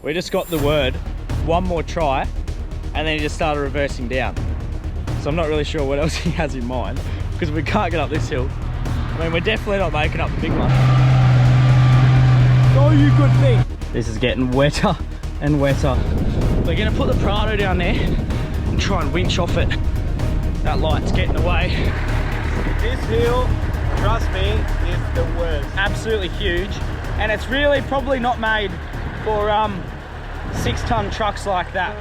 We just got the word, one more try, and then he just started reversing down. So I'm not really sure what else he has in mind, because we can't get up this hill. I mean, we're definitely not making up the big one. Oh, you good thing. This is getting wetter and wetter. We're gonna put the Prado down there and try and winch off it. That light's getting away. This hill, trust me, is the worst. Absolutely huge, and it's really probably not made for 6-ton trucks like that.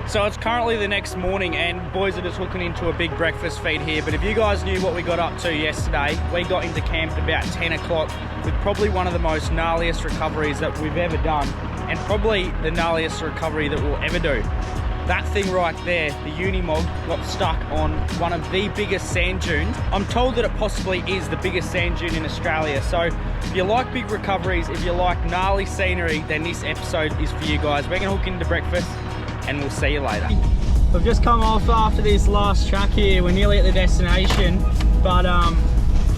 So it's currently the next morning and boys are just hooking into a big breakfast feed here. But if you guys knew what we got up to yesterday, we got into camp at about 10 o'clock with probably one of the most gnarliest recoveries that we've ever done, and probably the gnarliest recovery that we'll ever do. That thing right there, the Unimog, got stuck on one of the biggest sand dunes. I'm told that it possibly is the biggest sand dune in Australia. So if you like big recoveries, if you like gnarly scenery, then this episode is for you guys. We're gonna hook into breakfast and we'll see you later. We've just come off after this last track here. We're nearly at the destination, but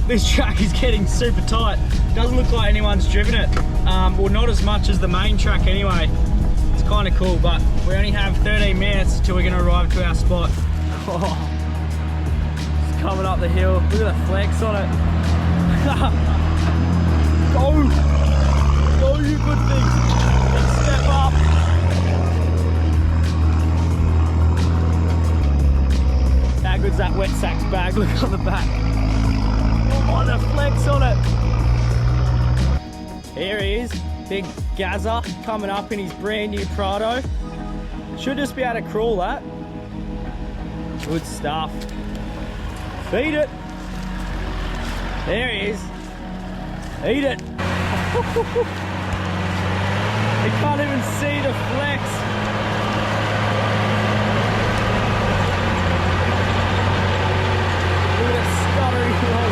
this track is getting super tight. Doesn't look like anyone's driven it. Well, not as much as the main track anyway. It's kind of cool, but we only have 13 minutes till we're gonna arrive to our spot. Oh, it's coming up the hill. Look at the flex on it. Go! Go, you good thing. Let's step up. How good's that wet sacks bag? Look on the back. Oh, the flex on it. Here he is. Big Gazza coming up in his brand new Prado. Should just be able to crawl that. Good stuff. Feed it. There he is. Eat it. You can't even see the flex. Look at that stuttery roll.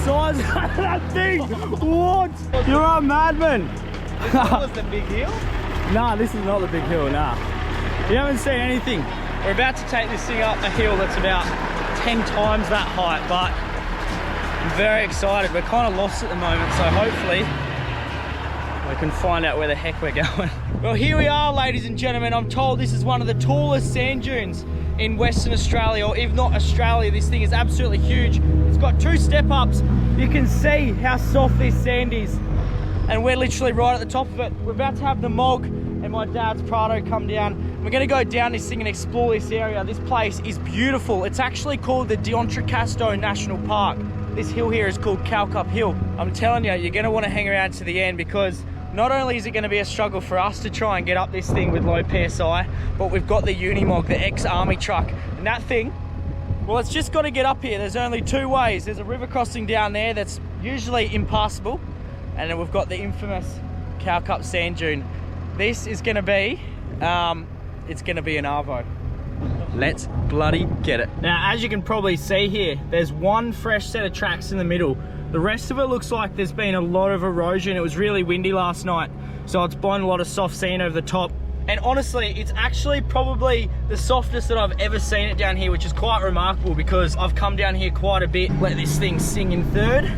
Size of that thing! What? You're a madman! This was the big hill? Nah, this is not the big hill, nah. You haven't seen anything. We're about to take this thing up a hill that's about 10 times that height, but I'm very excited. We're kind of lost at the moment, so hopefully we can find out where the heck we're going. Well, here we are, ladies and gentlemen. I'm told this is one of the tallest sand dunes in Western Australia, or if not Australia. This thing is absolutely huge. It's got 2 step-ups. You can see how soft this sand is, and we're literally right at the top of it. We're about to have the Mog and my dad's Prado come down. We're gonna go down this thing and explore this area. This place is beautiful. It's actually called the D'Entrecasteaux National Park. This hill here is called CALLCUP Hill. I'm telling you, you're gonna wanna hang around to the end, because not only is it going to be a struggle for us to try and get up this thing with low PSI, but we've got the Unimog, the ex-army truck. And that thing, well, it's just got to get up here. There's only 2 ways. There's a river crossing down there that's usually impassable, and then we've got the infamous CALLCUP sand dune. This is going to be, it's going to be an arvo. Let's bloody get it. Now, as you can probably see here, there's one fresh set of tracks in the middle. The rest of it looks like there's been a lot of erosion. It was really windy last night, so it's blown a lot of soft sand over the top. And honestly, it's actually probably the softest that I've ever seen it down here, which is quite remarkable because I've come down here quite a bit. Let this thing sing in third.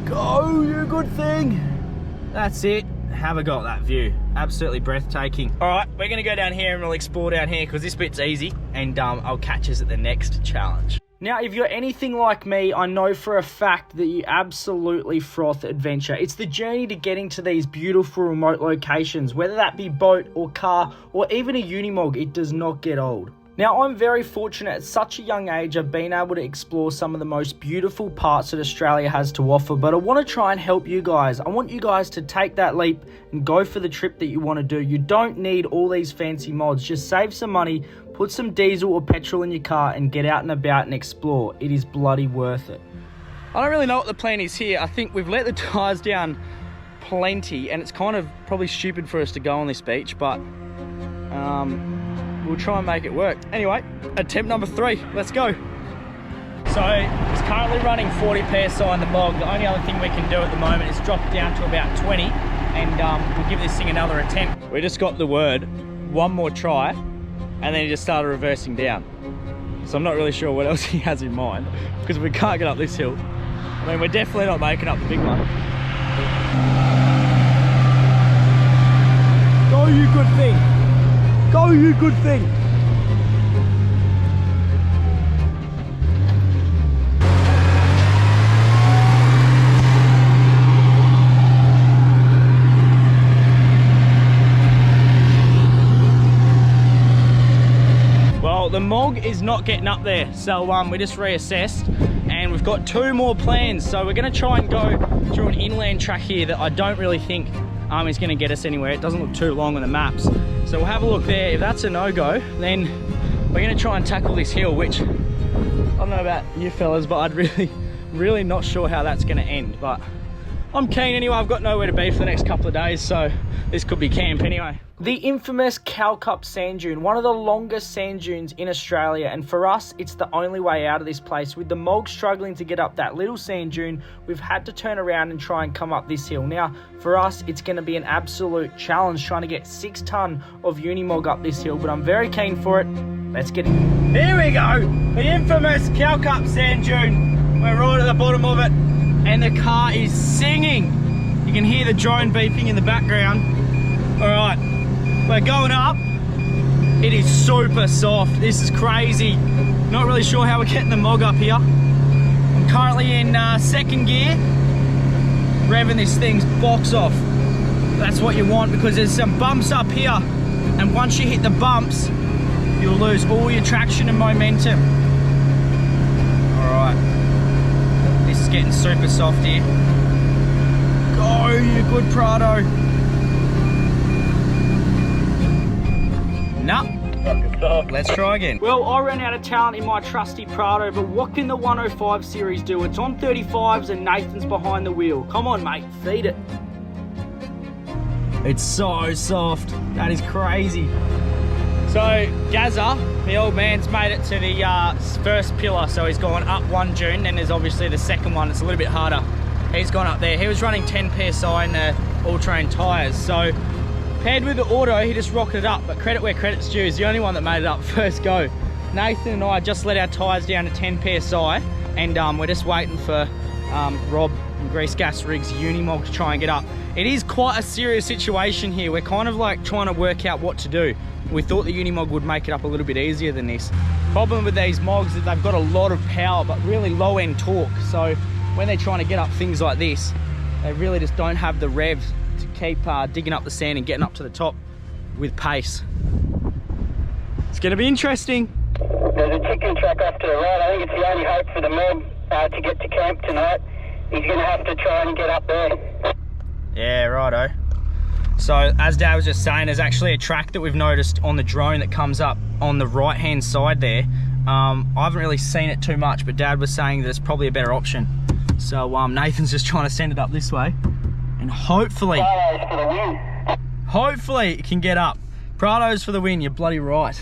Go, you good thing. That's it. Have a go at that view. Absolutely breathtaking. All right, we're gonna go down here and we'll explore down here because this bit's easy, and I'll catch us at the next challenge. Now, if you're anything like me, I know for a fact that you absolutely froth adventure. It's the journey to getting to these beautiful remote locations, whether that be boat or car or even a Unimog, it does not get old. Now, I'm very fortunate at such a young age I've been able to explore some of the most beautiful parts that Australia has to offer, but I want to try and help you guys. I want you guys to take that leap and go for the trip that you want to do. You don't need all these fancy mods. Just save some money, put some diesel or petrol in your car and get out and about and explore. It is bloody worth it. I don't really know what the plan is here. I think we've let the tyres down plenty, and it's kind of probably stupid for us to go on this beach, but we'll try and make it work. Anyway, attempt number 3, let's go. So it's currently running 40 PSI in the Mog. The only other thing we can do at the moment is drop it down to about 20, and we'll give this thing another attempt. We just got the word, one more try, and then he just started reversing down. So I'm not really sure what else he has in mind, because if we can't get up this hill, I mean, we're definitely not making up the big one. Go, you good thing. Go, you good thing. Well, the Mog is not getting up there, so we just reassessed, and we've got 2 more plans. So we're going to try and go through an inland track here that I don't really think is going to get us anywhere. It doesn't look too long on the maps, so we'll have a look there. If that's a no-go, then we're going to try and tackle this hill, which I don't know about you fellas, but I'd really not sure how that's going to end. But I'm keen anyway. I've got nowhere to be for the next couple of days, so this could be camp anyway. The infamous CALLCUP sand dune, one of the longest sand dunes in Australia, and for us, it's the only way out of this place. With the Mog struggling to get up that little sand dune, we've had to turn around and try and come up this hill. Now, for us, it's going to be an absolute challenge trying to get 6 ton of Unimog up this hill, but I'm very keen for it. Let's get in. Here we go, the infamous CALLCUP sand dune. We're right at the bottom of it, and the car is singing. You can hear the drone beeping in the background. All right, we're going up. It is super soft. This is crazy. Not really sure how we're getting the Mog up here. I'm currently in 2nd gear, revving this thing's box off. That's what you want, because there's some bumps up here, and once you hit the bumps, you'll lose all your traction and momentum. All right, this is getting super soft here. Go, you good Prado. Nah. Let's try again. Well, I ran out of talent in my trusty Prado, but what can the 105 series do? It's on 35s and Nathan's behind the wheel. Come on, mate, feed it. It's so soft. That is crazy. So, Gazza, the old man's made it to the first pillar, so he's gone up 1 dune, then there's obviously the second one. It's a little bit harder. He's gone up there. He was running 10 PSI in the all-terrain tyres, so paired with the auto, he just rocketed up, but credit where credit's due. He's the only one that made it up first go. Nathan and I just let our tyres down to 10 PSI, and we're just waiting for Rob and Grease Gas Rigs Unimog to try and get up. It is quite a serious situation here. We're kind of like trying to work out what to do. We thought the Unimog would make it up a little bit easier than this. Problem with these Mogs is they've got a lot of power, but really low end torque. So when they're trying to get up things like this, they really just don't have the revs to keep digging up the sand and getting up to the top with pace. It's going to be interesting. There's a chicken track off to the right. I think it's the only hope for the Mog to get to camp tonight. He's going to have to try and get up there. Yeah, righto. So as Dad was just saying, there's actually a track that we've noticed on the drone that comes up on the right hand side there. I haven't really seen it too much, but Dad was saying that it's probably a better option. So Nathan's just trying to send it up this way, and hopefully it can get up. Prado's for the win, you're bloody right.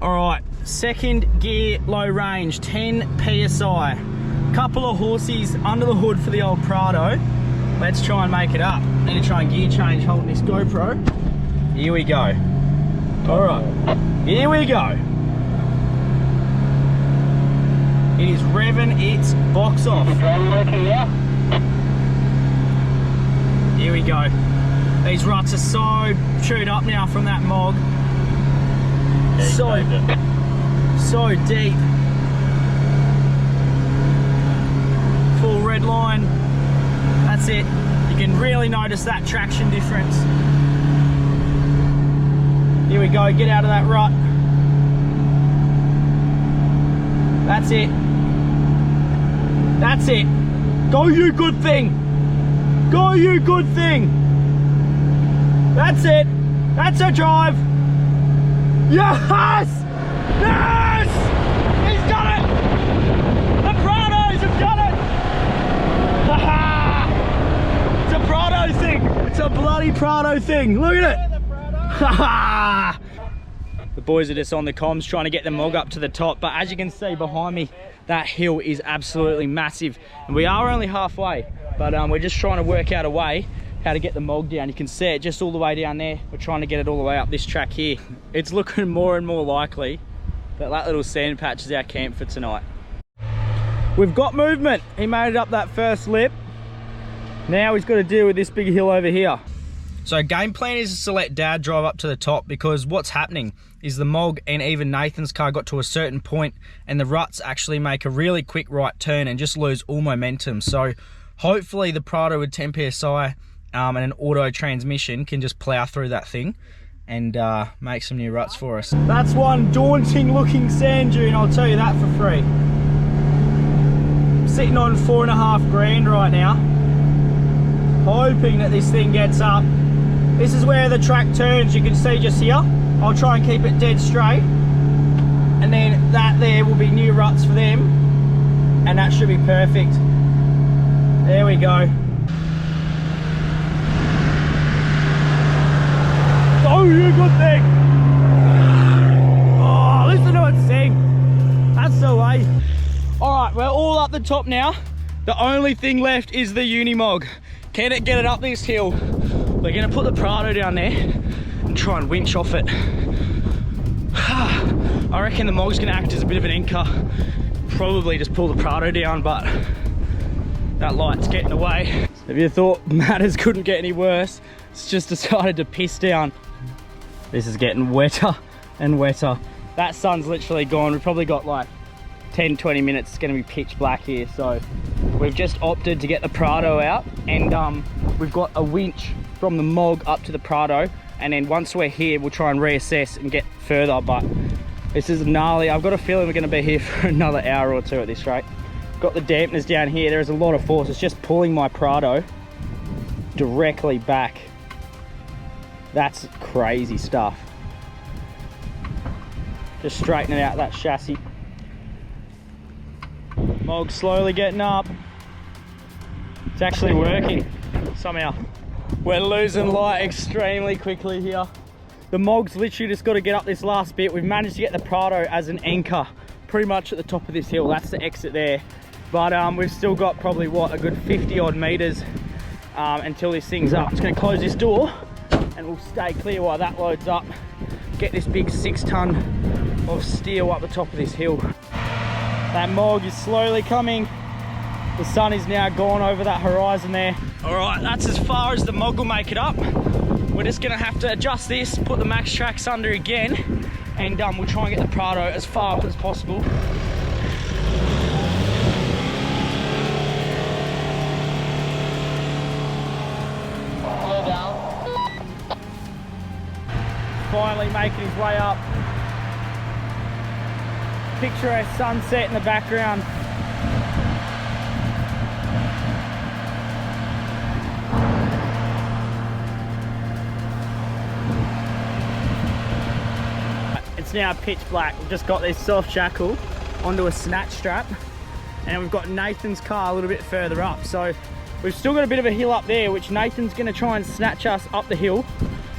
All right, 2nd gear, low range, 10 PSI. Couple of horsies under the hood for the old Prado. Let's try and make it up. Need to try and gear change holding this GoPro. Here we go. All right, here we go. It is revving its box off. Here we go. These ruts are so chewed up now from that Mog. So deep. Full red line. That's it. You can really notice that traction difference. Here we go, get out of that rut. That's it. That's it. Go, you good thing. Go, you good thing. That's it. That's a drive. Yes! Yes! He's got it! The Prados have got it! Ha-ha! It's a Prado thing. It's a bloody Prado thing. Look at it. Ha-ha! The boys are just on the comms trying to get the Mog up to the top, but as you can see behind me, that hill is absolutely massive. And we are only halfway, but we're just trying to work out a way how to get the Mog down. You can see it just all the way down there. We're trying to get it all the way up this track here. It's looking more and more likely But that little sand patch is our camp for tonight. We've got movement. He made it up that first lip. Now he's got to deal with this big hill over here. So game plan is to let Dad drive up to the top, because what's happening is the Mog and even Nathan's car got to a certain point and the ruts actually make a really quick right turn and just lose all momentum. So hopefully the Prado with 10 PSI and an auto transmission can just plow through that thing and make some new ruts for us. That's one daunting looking sand dune, I'll tell you that for free. I'm sitting on 4.5 grand right now, hoping that this thing gets up. This is where the track turns, you can see just here. I'll try and keep it dead straight, and then that there will be new ruts for them, and that should be perfect. There we go. Oh, you good thing. Oh, listen to it sing. That's the way. All right, we're all up the top now. The only thing left is the Unimog. Can it get it up this hill? We're gonna put the Prado down there and try and winch off it. I reckon the Mog's gonna act as a bit of an anchor. Probably just pull the Prado down, but that light's getting away. If you thought matters couldn't get any worse, it's just decided to piss down. This is getting wetter and wetter. That sun's literally gone. We've probably got like 10-20 minutes. It's gonna be pitch black here. So we've just opted to get the Prado out, and we've got a winch from the Mog up to the Prado, and then once we're here we'll try and reassess and get further. But this is gnarly. I've got a feeling we're going to be here for another hour or two at this rate. Got the dampeners down here. There is a lot of force. It's just pulling my Prado directly back. That's crazy stuff. Just straightening out that chassis. Mog slowly getting up. It's actually working somehow. We're losing light extremely quickly here. The Mog's literally just got to get up this last bit. We've managed to get the Prado as an anchor pretty much at the top of this hill. That's the exit there. But we've still got probably, what, a good 50 odd meters until this thing's up. It's going to close this door and we'll stay clear while that loads up. Get this big 6 ton of steel up the top of this hill. That Mog is slowly coming. The sun is now gone over that horizon there. All right, that's as far as the Mog will make it up. We're just gonna have to adjust this, put the max tracks under again, and we'll try and get the Prado as far up as possible. Finally making his way up. Picturesque sunset in the background. It's now pitch black. We've just got this soft shackle onto a snatch strap, and we've got Nathan's car a little bit further up. So we've still got a bit of a hill up there, which Nathan's going to try and snatch us up the hill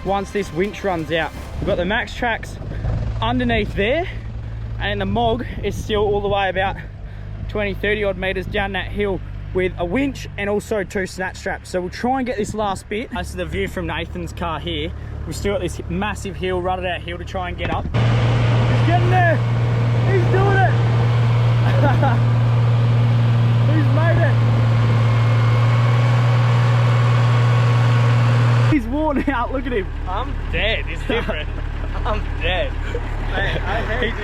once this winch runs out. We've got the max tracks underneath there, and the Mog is still all the way about 20-30 odd meters down that hill with a winch and also 2 snatch straps. So we'll try and get this last bit. This is the view from Nathan's car here. We've still got this massive hill, rutted out hill to try and get up. He's getting there. He's doing it. He's made it. He's worn out. Look at him. I'm dead. It's different. I'm dead. I hate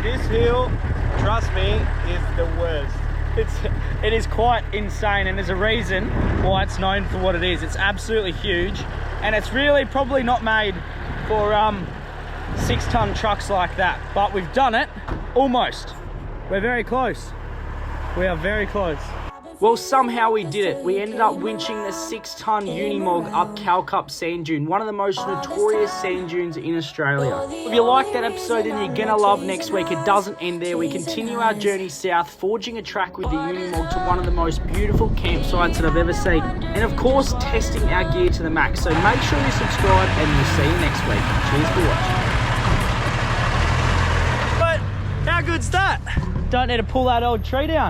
this hill. Trust me, is the worst. It is quite insane, and there's a reason why it's known for what it is. It's absolutely huge, and it's really probably not made for 6 ton trucks like that, but we've done it almost. We're very close. We are very close. Well, somehow we did it. We ended up winching the 6 ton Unimog up CALLCUP sand dune, one of the most notorious sand dunes in Australia. If you like that episode, then you're gonna love next week. It doesn't end there. We continue our journey south, forging a track with the Unimog to one of the most beautiful campsites that I've ever seen. And of course, testing our gear to the max. So make sure you subscribe, and we'll see you next week. Cheers for watching. But how good's that? Don't need to pull that old tree down.